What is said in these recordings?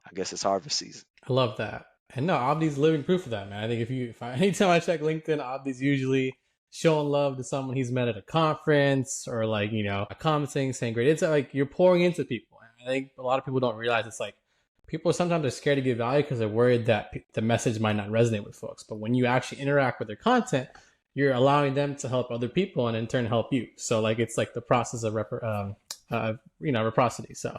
I guess it's harvest season. I love that. And no, Abdi's living proof of that, man. I think anytime I check LinkedIn, Abdi's usually showing love to someone he's met at a conference or like, commenting, saying great. It's like you're pouring into people. And I think a lot of people don't realize it's like people sometimes are scared to give value because they're worried that the message might not resonate with folks. But when you actually interact with their content, you're allowing them to help other people and in turn help you. So like it's like the process of reciprocity. So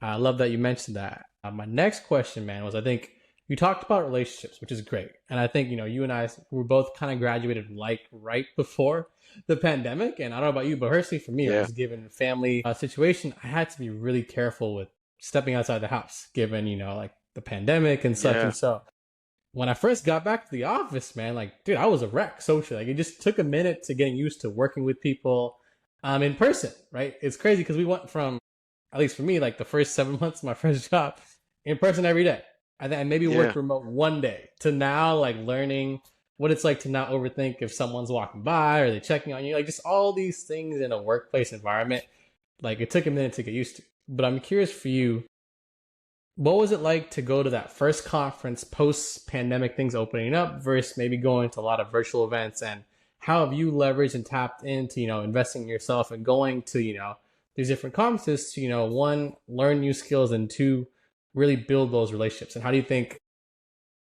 I love that you mentioned that. My next question, man, was I think you talked about relationships, which is great. And I think, you and I were both kind of graduated like right before the pandemic. And I don't know about you, but personally for me, right, Yeah, just given family situation, I had to be really careful with stepping outside the house, given, like the pandemic and such. yeah, And so when I first got back to the office, man, like, dude, I was a wreck socially. Like, it just took a minute to getting used to working with people in person, right? It's crazy because we went from, at least for me, like the first 7 months of my first job, in person every day. And then maybe yeah. worked remote one day to now like learning what it's like to not overthink if someone's walking by or they checking on you. Like just all these things in a workplace environment. Like it took a minute to get used to. But I'm curious for you, what was it like to go to that first conference post pandemic things opening up versus maybe going to a lot of virtual events, and how have you leveraged and tapped into investing in yourself and going to these different conferences to one, learn new skills, and two, really build those relationships? And how do you think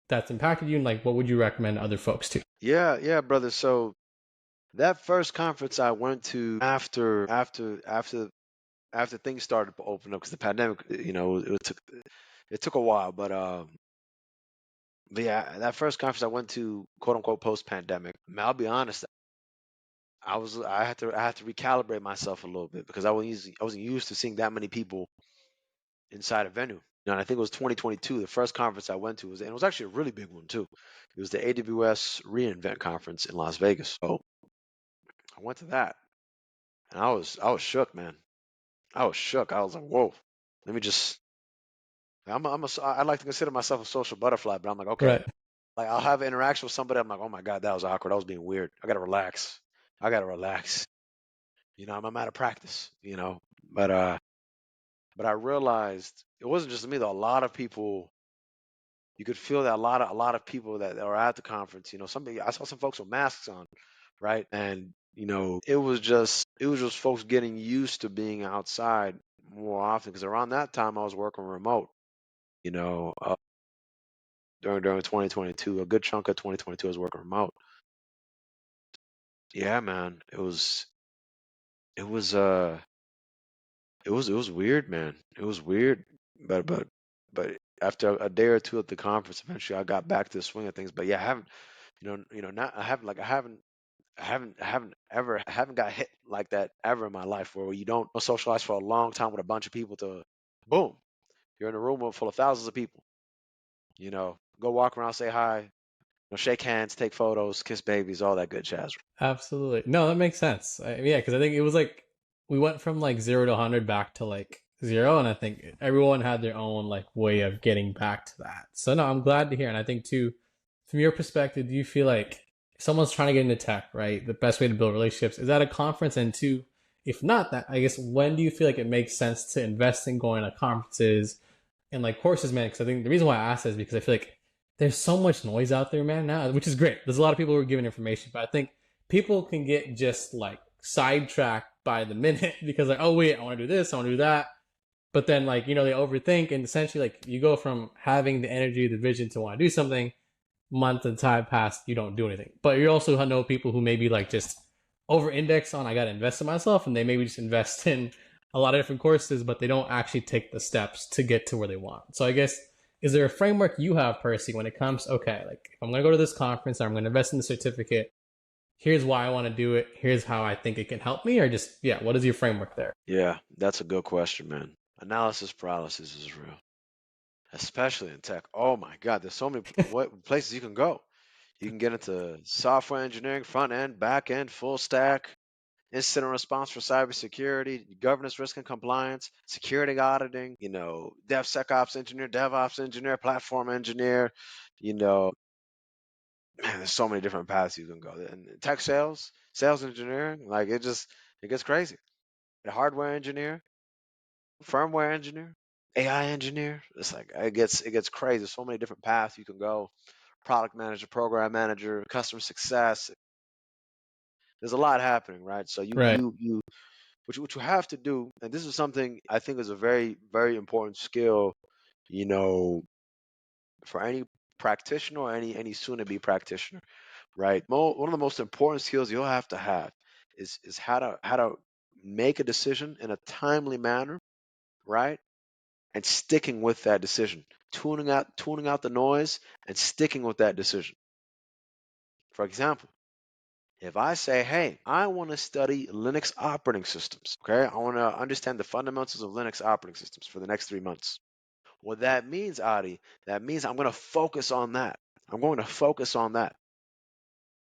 that's impacted you, and like what would you recommend other folks to? Yeah, yeah, brother. So that first conference I went to after things started to open up because the pandemic, it took a while, but yeah, that first conference I went to, quote unquote, post pandemic. I'll be honest, I had to recalibrate myself a little bit because I wasn't used to seeing that many people inside a venue. And I think it was 2022, the first conference I went to and it was actually a really big one too. It was the AWS reInvent conference in Las Vegas. So I went to that and I was shook, man. I was shook. I was like, whoa. Let me just. I like to consider myself a social butterfly, but I'm like, okay. Right. Like I'll have an interaction with somebody. I'm like, oh my god, that was awkward. I was being weird. I gotta relax. I gotta relax. I'm out of practice. But I realized it wasn't just me though. A lot of people, you could feel that a lot of people that are at the conference. Somebody I saw some folks with masks on, right? And it was just folks getting used to being outside more often because around that time I was working remote. You know, uh, during 2022, a good chunk of 2022 I was working remote. Yeah, man, it was it was weird, man. It was weird, but after a day or two at the conference, eventually I got back to the swing of things. But yeah, I haven't, not I haven't like I haven't got hit like that ever in my life where you don't socialize for a long time with a bunch of people to boom, you're in a room full of thousands of people. Go walk around, say hi, shake hands, take photos, kiss babies, all that good jazz. Absolutely. No, that makes sense. Yeah, because I think it was like we went from like 0 to 100 back to like zero, and I think everyone had their own like way of getting back to that. So no, I'm glad to hear. And I think too, from your perspective, do you feel like if someone's trying to get into tech, right? The best way to build relationships is at a conference, and two, if not that, I guess when do you feel like it makes sense to invest in going to conferences and like courses, man? Because I think the reason why I asked is because I feel like there's so much noise out there, man. Now, which is great. There's a lot of people who are giving information, but I think people can get just like sidetracked by the minute because like, oh wait, I want to do this, I want to do that, but then like they overthink, and essentially like you go from having the energy, the vision to want to do something, month and time past, you don't do anything. But you also know people who maybe like just over index on I got to invest in myself, and they maybe just invest in a lot of different courses, but they don't actually take the steps to get to where they want. So I guess, is there a framework you have, Percy, when it comes, okay, like if I'm going to go to this conference, I'm going to invest in the certificate, here's why I want to do it, here's how I think it can help me, or just, yeah, what is your framework there? Yeah, that's a good question, man. Analysis paralysis is real, especially in tech. Oh my God, there's so many places you can go. You can get into software engineering, front end, back end, full stack, incident response for cybersecurity, governance, risk and compliance, security auditing, DevSecOps engineer, DevOps engineer, platform engineer, you know, man, there's so many different paths you can go. And tech sales, sales engineering, like it gets crazy. The hardware engineer, firmware engineer. AI engineer. It's like it gets crazy. There's so many different paths you can go. Product manager, program manager, customer success. There's a lot happening, right? So Right. what you have to do, and this is something I think is a very, very important skill, you know, for any practitioner or any soon to be practitioner, right? One of the most important skills you'll have to have is how to make a decision in a timely manner, right? And sticking with that decision, tuning out the noise and sticking with that decision. For example, if I say, hey, I want to study Linux operating systems, okay? I want to understand the fundamentals of Linux operating systems for the next 3 months. What that means, Adi, that means I'm going to focus on that. I'm going to focus on that.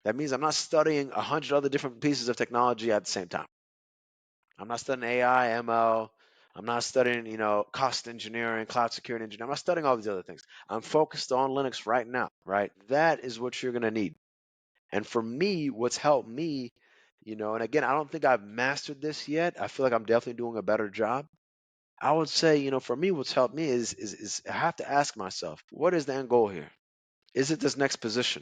That means I'm not studying 100 other different pieces of technology at the same time. I'm not studying AI, ML. I'm not studying, cost engineering, cloud security engineering. I'm not studying all these other things. I'm focused on Linux right now, right? That is what you're going to need. And for me, what's helped me, and again, I don't think I've mastered this yet. I feel like I'm definitely doing a better job. I would say, for me, what's helped me is I have to ask myself, what is the end goal here? Is it this next position?